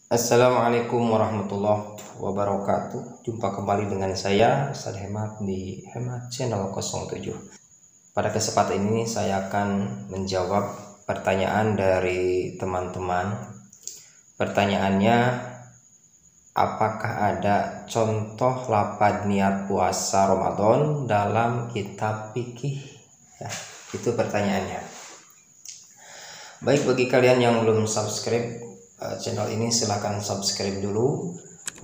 Assalamualaikum warahmatullahi wabarakatuh. Jumpa kembali dengan saya Ustaz Hemat di Hemat Channel 07. Pada kesempatan ini saya akan menjawab pertanyaan dari teman-teman. Pertanyaannya, apakah ada contoh lafaz niat puasa Ramadan dalam kitab fikih? Ya, itu pertanyaannya. Baik, bagi kalian yang belum subscribe channel ini, silahkan subscribe dulu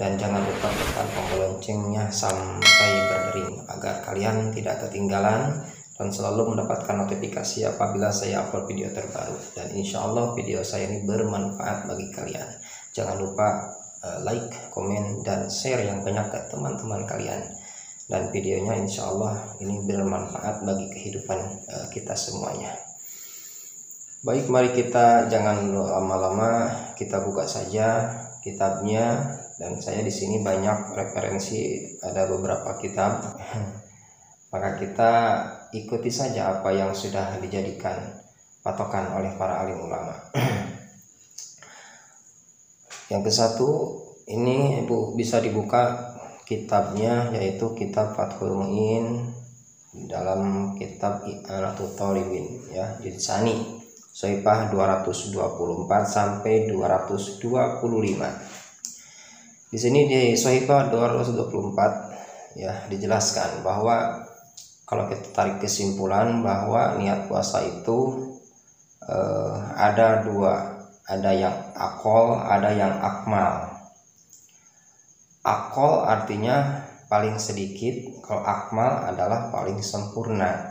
dan jangan lupa tekan tombol loncengnya sampai berdering agar kalian tidak ketinggalan dan selalu mendapatkan notifikasi apabila saya upload video terbaru. Dan insya Allah video saya ini bermanfaat bagi kalian. Jangan lupa like, komen, dan share yang banyak ke teman-teman kalian. Dan videonya insya Allah ini bermanfaat bagi kehidupan kita semuanya. Baik, mari kita jangan lama-lama, kita buka saja kitabnya. Dan saya di sini banyak referensi, ada beberapa kitab. Maka kita ikuti saja apa yang sudah dijadikan patokan oleh para alim ulama. Yang ke satu, ini bisa dibuka kitabnya, yaitu kitab Fathul Mu'in dalam kitab I'anatul Thalibin, ya, juz tsani. Sohifah 224 sampai 225. Di sini di Sohifah 224 ya dijelaskan bahwa kalau kita tarik kesimpulan bahwa niat puasa itu ada dua, ada yang akol, ada yang akmal. Akol artinya paling sedikit, kalau akmal adalah paling sempurna.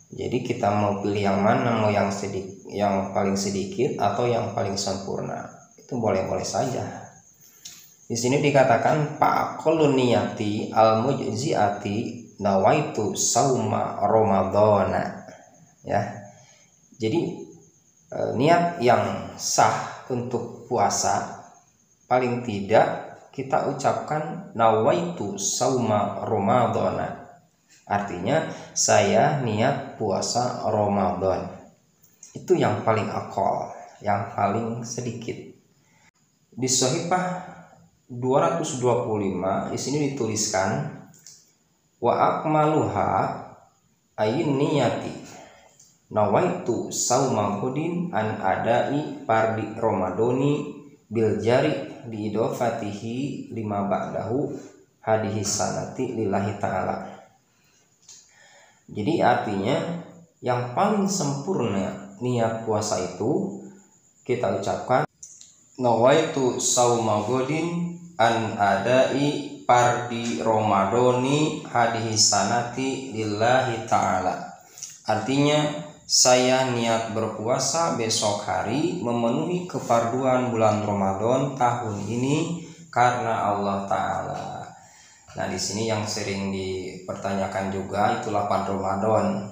Jadi kita mau pilih yang mana, mau yang paling sedikit atau yang paling sempurna, itu boleh-boleh saja. Di sini dikatakan fa'aqallu niyati al-mujzi'ati nawaitu sauma ramadhana. Ya. Jadi niat yang sah untuk puasa paling tidak kita ucapkan nawaitu sauma ramadhana. Artinya saya niat puasa Ramadan. Itu yang paling akal, yang paling sedikit. Di Sohifah 225 di sini dituliskan wa akmaluha ayyin niyati nawaitu sauma ghadin an adai fardi ramadoni bil jari bi idofatihi lima ba'dahu hadhihi sanati lillahi ta'ala. Jadi artinya yang paling sempurna niat puasa itu kita ucapkan nawaitu sauma ghadin an adai fardi ramadoni hadhihi sanati lillahi ta'ala. Artinya saya niat berpuasa besok hari memenuhi kefarduan bulan Ramadan tahun ini karena Allah Ta'ala. Nah, di sini yang sering dipertanyakan juga itu lafaz Ramadan.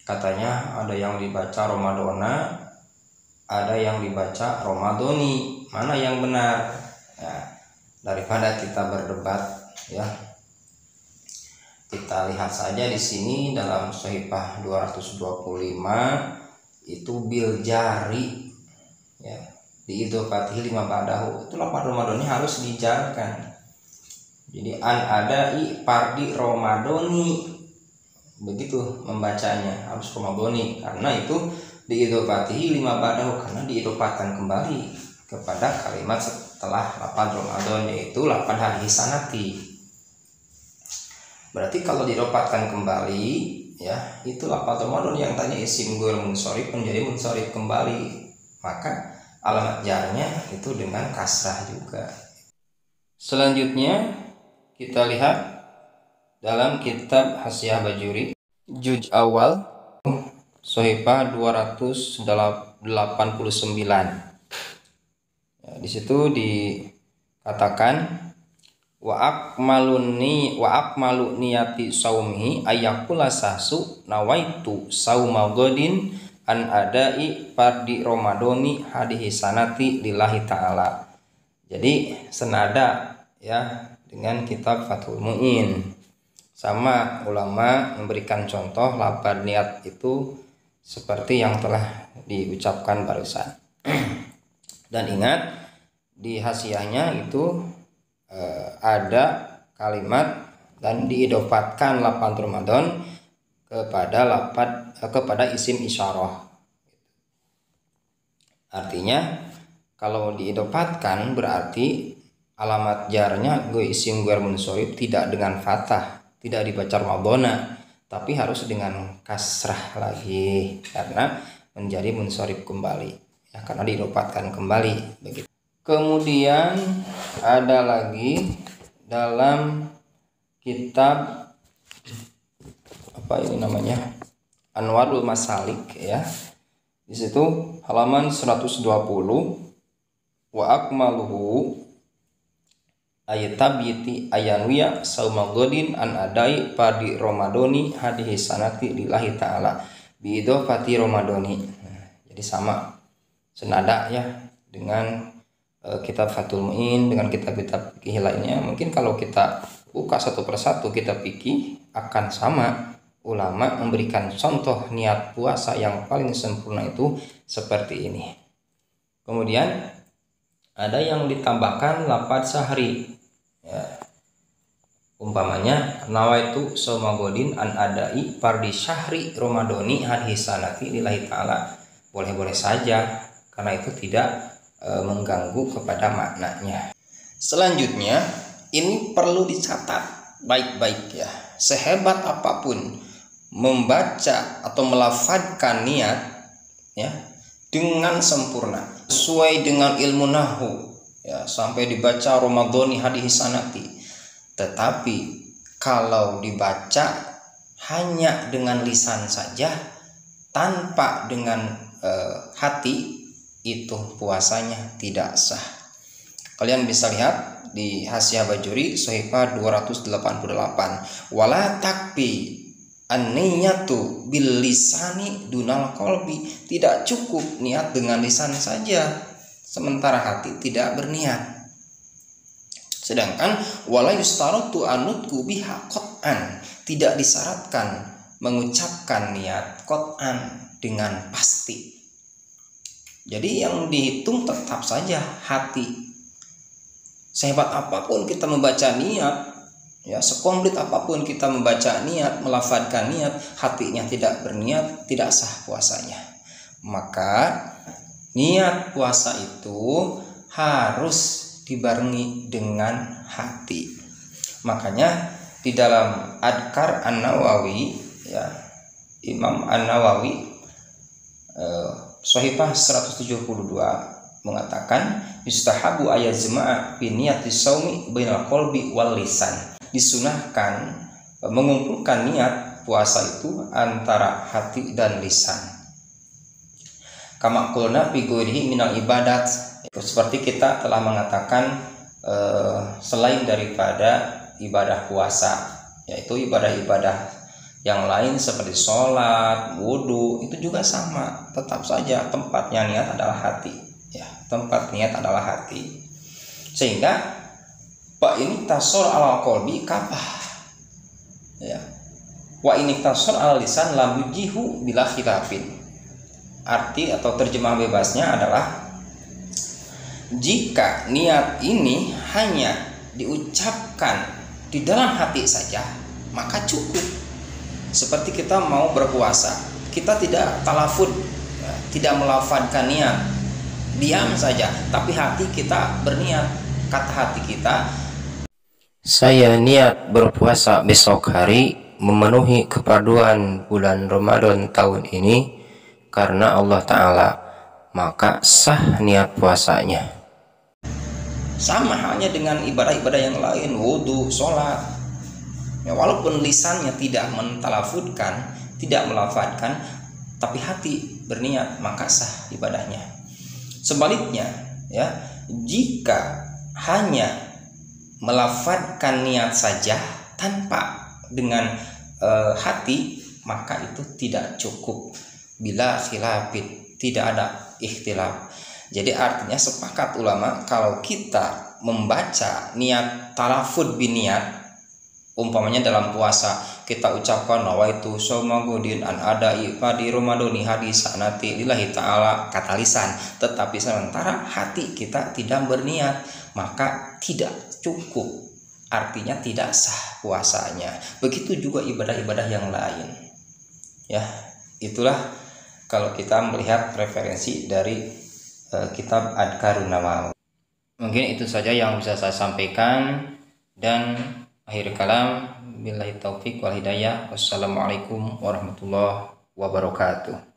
Katanya ada yang dibaca Ramadona, ada yang dibaca Ramadoni. Mana yang benar? Ya, daripada kita berdebat, ya. Kita lihat saja di sini dalam Sohifah 225 itu bil jari, ya, di idofatihi lima ba'dahu. Itu lafaz Ramadoni harus dijarkan. Jadi an adai fardi ramadoni, begitu membacanya, harus ramadoni karena itu diidofatihi lima ba'dahu, karena diidofatan kembali kepada kalimat setelah lafaz Ramadan, yaitu lafaz hadhihi sanati. Berarti kalau diidofatan kembali, ya, itu lafaz Ramadan yang tanya isim ghair munsharif menjadi munsharif kembali, maka alamat jarnya itu dengan kasrah juga. Selanjutnya kita lihat dalam kitab Hasyiah Bajuri juz awal Sohifah 289. Ya, di situ dikatakan wa akmalu niyati saumihi ayakula sahsu nawaitu sauma ghadin an adai fardi ramadoni hadhihi sanati lillahi ta'ala. Jadi senada, ya, dengan kitab Fathul Mu'in. Sama ulama memberikan contoh lafaz niat itu seperti yang telah diucapkan barusan. Dan ingat, di hasyiahnya itu ada kalimat dan diidopatkan lafaz Ramadan kepada isim isyarah. Artinya kalau diidopatkan berarti alamat jarnya gue isim ghair munsharif tidak dengan fathah, tidak dibaca Ramadana, tapi harus dengan kasrah lagi karena menjadi munsharif kembali ya, karena diidopatkan kembali begitu. Kemudian ada lagi dalam kitab apa ini namanya, Anwarul Masalik ya. Di situ halaman 120, wa akmaluhu ayatabiti ayanwiya saumagodin an adai padi Ramadoni hadihi sanati lillahi ta'ala biidofati Ramadoni. Jadi sama senada ya dengan kitab Fathul Mu'in, dengan kitab-kitab fikih lainnya. Mungkin kalau kita buka satu persatu kita fikih akan sama. Ulama memberikan contoh niat puasa yang paling sempurna itu seperti ini. Kemudian ada yang ditambahkan lafaz syahri ya. Umpamanya nawaitu saumagodin an adai fardi syahri Ramadoni hadhihi sanati lillahi ta'ala. Boleh-boleh saja karena itu tidak mengganggu kepada maknanya. Selanjutnya ini perlu dicatat baik-baik ya. Sehebat apapun membaca atau melafadzkan niat ya dengan sempurna sesuai dengan ilmu nahwu ya, sampai dibaca Ramadhani hadhihi sanati, tetapi kalau dibaca hanya dengan lisan saja tanpa dengan hati, itu puasanya tidak sah. Kalian bisa lihat di Hasyiah Bajuri Shahifah 288, wala takfi an-niyatu bil lisani dunal qalbi. Tidak cukup niat dengan lisan saja sementara hati tidak berniat. Sedangkan wala yustaratu anutku biha qat'an, tidak disyaratkan mengucapkan niat qat'an dengan pasti. Jadi yang dihitung tetap saja hati. Sehebat apapun kita membaca niat ya, sekomplit apapun kita membaca niat, melafadzkan niat, hatinya tidak berniat, tidak sah puasanya. Maka niat puasa itu harus dibarengi dengan hati. Makanya di dalam Adkar An-Nawawi ya, Imam An-Nawawi Shahifah 172 mengatakan yustahabu ayazma'a bi niyati shaumi bainal qalbi wal lisan. Disunahkan mengumpulkan niat puasa itu antara hati dan lisan. Kama qulna fi ghairihi minal ibadat, seperti kita telah mengatakan selain daripada ibadah puasa, yaitu ibadah-ibadah yang lain seperti sholat, wudhu, itu juga sama, tetap saja tempatnya niat adalah hati ya, tempat niat adalah hati. Sehingga wa ini tasor ala qalbi kapah ya, wa ini tasor ala lisan lam yujihu bila khilafin. Arti atau terjemah bebasnya adalah jika niat ini hanya diucapkan di dalam hati saja maka cukup. Seperti kita mau berpuasa, kita tidak talafud ya, tidak melafadzkan niat, diam saja, tapi hati kita berniat. Kata hati kita, saya niat berpuasa besok hari memenuhi keperluan bulan Ramadan tahun ini karena Allah Ta'ala, maka sah niat puasanya. Sama halnya dengan ibadah-ibadah yang lain, wudhu, sholat ya, walaupun lisannya tidak mentalafudkan, tidak melafadzkan, tapi hati berniat, maka sah ibadahnya. Sebaliknya ya, jika hanya melafadzkan niat saja tanpa dengan hati, maka itu tidak cukup. Bila khilafit, tidak ada ikhtilaf. Jadi artinya sepakat ulama kalau kita membaca niat talafud biniat, umpamanya dalam puasa kita ucapkan nawaitu somagodin an adai padi Ramadhani hadis sanati lillahi ta'ala kata lisan, tetapi sementara hati kita tidak berniat, maka tidak cukup, artinya tidak sah puasanya. Begitu juga ibadah-ibadah yang lain. Ya, itulah kalau kita melihat referensi dari kitab Adhkarun Nawawi. Mungkin itu saja yang bisa saya sampaikan, dan akhir kalam billahi taufik wal hidayah. Wassalamualaikum warahmatullahi wabarakatuh.